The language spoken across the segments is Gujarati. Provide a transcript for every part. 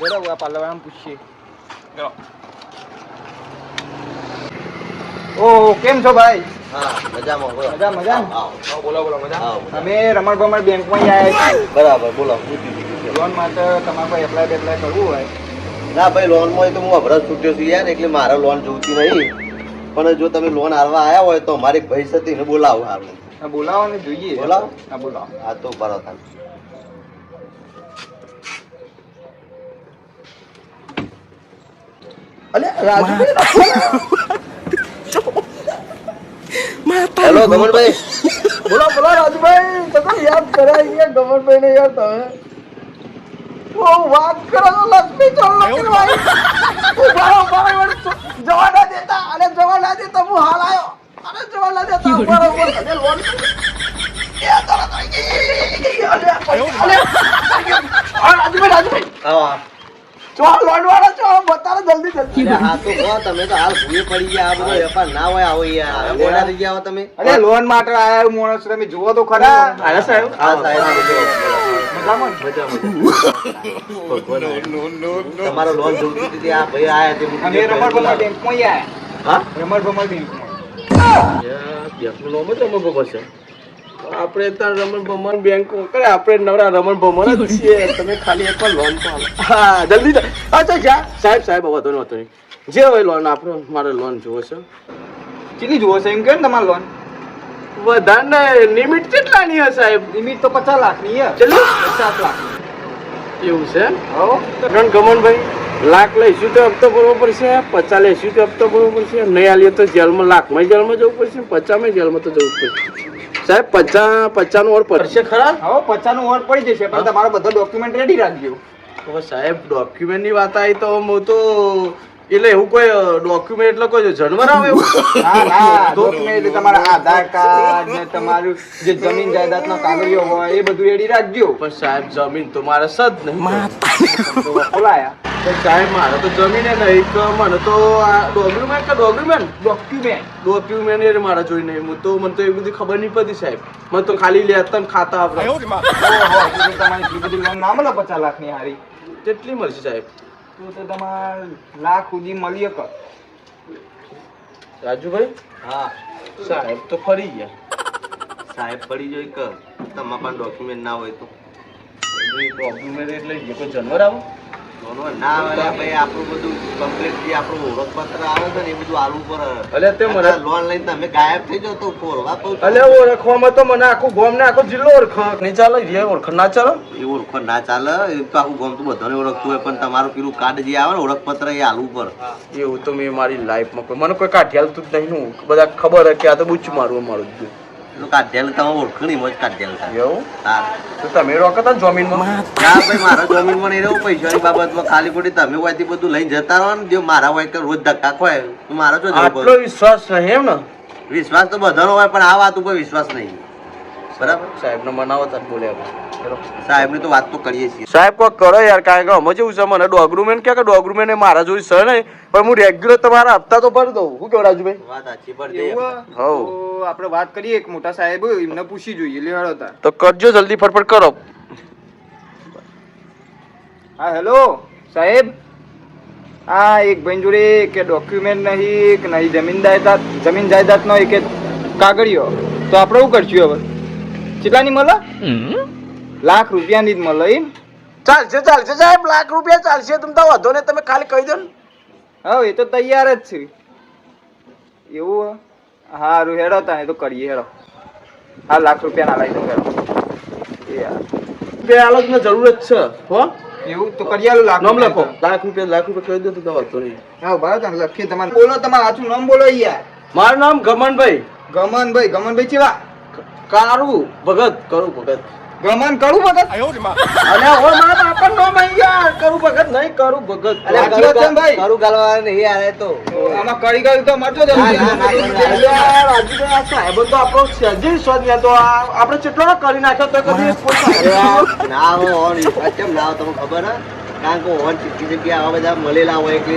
બરાબર પાલવાળાને પૂછીએ. ઓ કેમ છો ભાઈ? હા મજામાં. મજા મજા. બોલો મજા. અમે રમણ ભમણ બેંકમાં આવ્યા છીએ. બરાબર બોલો. લોન માટે તમારે કોઈ એપ્લાય કરવું હોય? ના ભાઈ લોન માં તો હું અભરત છૂટ્યો છું યાર, એટલે મારે લોન જોઈતી નહીં. પણ જો તમે લોન આલવા આવ્યા હોય તો અમારી એક ભાઈ હતી એને બોલાવો. હારું બોલાવો ને જોઈએ. બોલાવો. હા બોલાવો. હા તો બરાબર થાય. અલે રાજુભાઈ હેલો ગમનભાઈ. બોલો રાજુભાઈ, તમે યાદ કરાઈ ગયા ગમનભાઈ ને યાર તમે. ઓ વાત કરો લક્ષ્મી ચોલ ભાઈ. જવા ના દેતા, અરે જવા ના દેતા, હું હાલ આવ્યો. અરે જવા ના દેતા, બરોબર અરે લોન રાજુભાઈ હા ચો લોન વાળા ચો બતાવો જલ્દી. હા તો કહો, તમે તો હાલ ભૂલી પડી ગયા. આ બધો વેપાર ના હોય આવો યાર. મોડા થઈ ગયા હો તમે. અરે લોન માટે આયા માણસ તમે જુઓ તો ખરા. અરે સાહેબ હા સાહેબ મજામાં તમારો લોન જોઈતી હતી. આ ભાઈ આયા તે અમે રમણ ભમણ બેંકમાં આયા. હા રમણ ભમણ બેંકમાં બેંકનું નામ જ રમણ ભમણ છે. આપણે ત્યાં રમણ ભમણ બેંક કરે, આપણે નવરા રમણ ભમણ જ છીએ. તમે ખાલી એક લોન તો હા જલ્દી અચ્છા જા સાહેબ વાંધો નહીં. જે હોય લોન આપણો મારે લોન જોવો છે. કેટલી જુઓ છે એમ કે તમારે લોન? વધારે લિમિટ કેટલાની હશે સાહેબ? લિમિટ તો 50 લાખની છે. ચલો 50 લાખ એવું છે. હો ત્રણ ગમનભાઈ લાખ લઈશું તો હપ્તો ભરવો પડશે, 50 લઈશું તો હપ્તો ભરવો પડશે, નહીં આલીએ તો જેલમાં, લાખમાં જેલમાં જવું પડશે, 50માં જેલમાં તો જવું પડશે. સાહેબ 50 નું ઓર પડશે ખરા? હો 50 નું ઓર પડી જશે, પણ તમારો બધો ડોક્યુમેન્ટ રેડી રાખજો. તો સાહેબ ડોક્યુમેન્ટ ની વાત આવી તો હું તો એટલે એવું કોઈ ડોક્યુમેન્ટ એટલે કોઈ જાનવર આવે એવું? ના ડોક્યુમેન્ટ એટલે તમારા આધાર કાર્ડ ને તમારું જે જમીન જાયદાદ નો કાગળિયો હોય એ બધું રેડી રાખજો. પણ સાહેબ જમીન તો મારે સદ નહીં. ખોલાયા તો સાહેબ મારે તો જમીન નહીં કે મને તો આ ડોક્યુમેન્ટ એ મારે જોઈ નહીં. હું તો મને તો એ બધી ખબર નહીં પડી સાહેબ. મને તો ખાલી લેતા ને ખાતા આપણે. તમારી બધી લોન ના મળે 50 લાખની હારી. કેટલી મળશે સાહેબ? તો તમારે લાખ સુધી મળી શકે. રાજુભાઈ હા સાહેબ તો ફરી ગયા. સાહેબ પડી જોઈ કે તમારા પાસે ડોક્યુમેન્ટ ના હોય તો? ડોક્યુમેન્ટ એટલે જે કોઈ જાનવર આવો ના આવે ભાઈ. આપણું બધું કમ્પ્લીટ જે આપણું ઓળખપત્ર આવે છે ને એ બધું આલવું પડે. અલે તે મને લોન લઈને તમે ગાયબ થઈ જાવ તો ફોરવા કહું. અલે ઓળખવામાં તો મને આખું ગામ ને આખો જિલ્લો ઓળખ નહીં ચાલે. જે ઓળખ ના ચાલે એ ઓળખ ના ચાલે. એ તો આખું ગામ તો બધાને ઓળખતું હોય, પણ તમારું પેલું કાર્ડ જે આવે ને ઓળખપત્ર એ આલવું પડે. એવું તો મેં મારી લાઈફમાં મને કોઈ કાઢ્યાલ તું જ નહીં. બધા ખબર હે કે આ તો બુચ મારું મારું જ કાઢેલ તમે ઓળખણી મોજ કાઢેલ છે. એવું? હા તો તમે રોકો તો જમીનમાં? ના ભાઈ મારા જમીનમાં નહીં રહું. પૈસાની બાબતમાં ખાલી ખોટી તમે હોયથી બધું લઈને જતા રહો ને. જો મારા હોય કે રોજ ધક્કા ખોય તો મારો જો આટલો વિશ્વાસ નહીં એમ ને? વિશ્વાસ તો બધાનો હોય, પણ આ વાત ઉપર વિશ્વાસ નહીં. બરાબર સાહેબને મનાવો તો બોલ્યા. સાહેબ ની તો વાત તો કરીએ છીએ. સાહેબ કોઈ કરો યાર, કારણ કે અમે જેવું છે મને ડોક્યુમેન્ટ કે ડોક્યુમેન્ટ મારા જોઈ છે નહીં, પણ હું રેગ્યુલર તમારા હપ્તા તો ભરી દઉં. શું કેવું રાજુભાઈ? વાત સાચી ભરી દે. આપણે વાત કરીએ એક મોટા સાહેબ એમને પૂછી જોઈએ. લેવાડો તા તો કરજો જલ્દી ફટફટ કરો. હા હેલો સાહેબ, હા એક ભાઈ જોડે કે ડોક્યુમેન્ટ નહીં કે નહીં જમીન જાયદાદ નો એક કાગળિયો, તો આપણે શું કરશું હવે? કેટલાની મળે? લાખ રૂપિયાની જ મળે. એમ ચાલશે સાહેબ, લાખ રૂપિયા ચાલશે. તમે તો વધો ને તમે ખાલી કહી દો ને. હા એ તો તૈયાર જ છે. એવું હારું હેડો તા તો કરીએ. હેડો હા લાખ રૂપિયા ના લાવી દો. હેડો એ યાર બે હાલત ને જરૂરત છે. હો એવું તો કરી આલો. લાખ નામ લખો. લાખ રૂપિયા કહી દો તો વધો નહીં. હા બરાબર તમે લખીએ. તમારે બોલો, તમારું સાચું નામ બોલો યાર. મારું નામ ગમનભાઈ. ગમનભાઈ ચેવા? કારું ભગત. કરું ભગત. ગમન કરું ભગત? અરે ઓ મારા બાપા નામ અહીં યાર. કરું ભગત નહીં, કરું ભગત. અરે ભાઈ કરું ગાલવા નહીં યાર. તો આમાં કરી તો મરજો જ. સાહેબ તો આપણો સજી સ્વાદ ને તો આપણે કેટલો કરી નાખ્યો તો કદી ના હોય. કેમ ના તમને ખબર હે? કારણ કે ઓન ચીટકી જગ્યા આવા બધા મળેલા હોય કે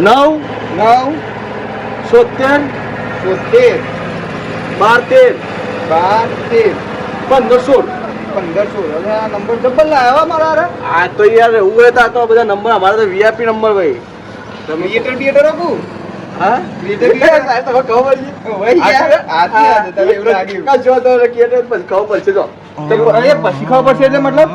9 9 70 70 12 12 13 15 16 15 16 હવે આ નંબર ડબલ લાવ્યા મારા હારે. આ તો યાર એવું હોય તો આ તો બધા નંબર અમારા તો વીઆઈપી નંબર ભાઈ થિયેટર થિયેટર આપું હા સાહેબ તમે કહો પડી ભાઈ યાર આથી યાદ તને એવું લાગ્યું જો તો કેટ પછી કહો પડશે જો તો અરે પછી ખબર પડશે એટલે મતલબ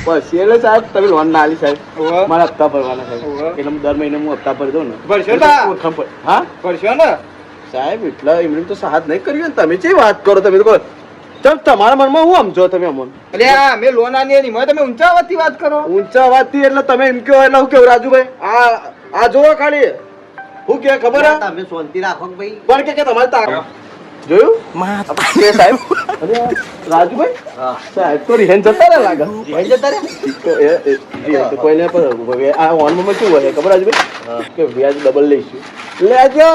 પછી એટલે સાહેબ તમે લોન ના આલી સાહેબ હોવે. મારા હપ્તા ભરવાના સાહેબ હોવે. એટલે હું દર મહિને હું હપ્તા ભરી દઉં ને ભરશો ને? ઓળખાણ પડ- હા પડશે ને સાહેબ એટલા એમને તો સાથ નહીં કર્યું ને તમે ચેવી વાત કરો તમે તો કહો ચમ તમારા મનમાં હું સમજો તમે અમોન એટલે આ મેં લોન આની એની મને તમે ઊંચા અવાજથી વાત કરો ઊંચા વાતથી એટલે તમે એમ કહો એટલે હું કેવું રાજુભાઈ આ જોવો ખાલી હું કે ખબર હે તમે શાંતિ રાખો કે ભાઈ પણ કે તમારે તાક જોયું કે સાહેબ અરે રાજુભાઈ હા સાહેબ તો રિહેન જતા રહ્યા લાગે ભાઈ જતા રે તો કોઈને પણ આ ઓનમાં શું હોય ખબર રાજુભાઈ કે વ્યાજ ડબલ લઈશું લેજો